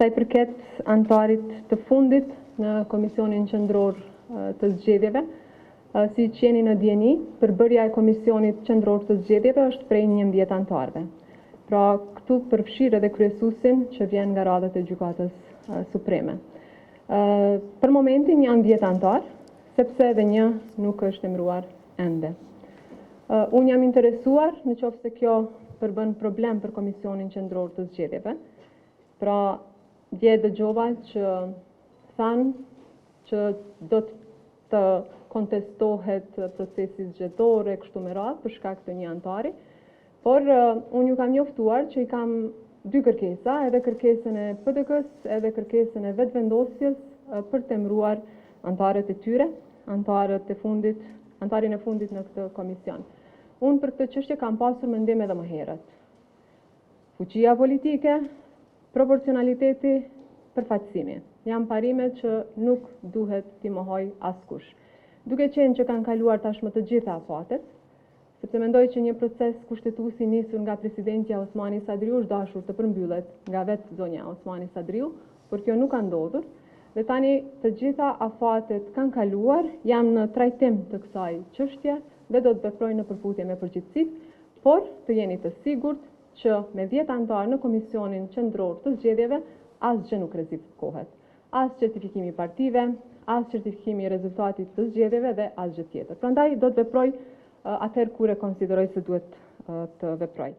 Sa i përket antarit të fundit në Komisionin Qendror të Zgjedhjeve, si që jeni në dieni, përbërja e Komisionit Qendror të Zgjedhjeve është prej 11 antarëve. Pra, këtu përfshirë edhe kryesuesin që vjen nga radhët e Gjykatës Supreme. Për momentin janë 10 antarë, sepse edhe një nuk është emëruar ende. Unë jam interesuar në qoftë se kjo përbën problem për Komisionin Qendror të Zgjedhjeve. Pra, dje dëgjova që thanë që do të kontestohet procesi zgjedhor e kështu me radhë për shkak të një antari, por unë ju kam njoftuar që i kam 2 kërkesa, edhe kërkesën e PDK-s, edhe kërkesën e vetëvendosjes për të emëruar antarët e tyre, antarin e fundit në këtë komision. Unë për këtë çështje kam pasur mendim edhe më herët. Fuqia politike, proporcionaliteti, përfaqësimi. Janë parime që nuk duhet t'i mohoj askush. Duke qenë që kanë kaluar tashmë të gjitha afatet, sepse mendoj që një proces kushtetuesi nisur nga presidentja Osmani Sadriu është dashur të përmbyllet nga vetë zonja Osmani Sadriu, por kjo nuk ka ndodhur, dhe tani të gjitha afatet kanë kaluar, jam në trajtim të kësaj çështje dhe do të veproj në përputhje me përgjithësitë, por të jeni të sigurt që me 10 antarë në Komisionin Qendror të Zgjedhjeve asgjë nuk rrezikohet. As certifikimi i partive, as certifikimi i rezultatit të zgjedhjeve dhe asgjë tjetër. Prandaj do të veproj atëherë kur e konsideroj se duhet të veproj.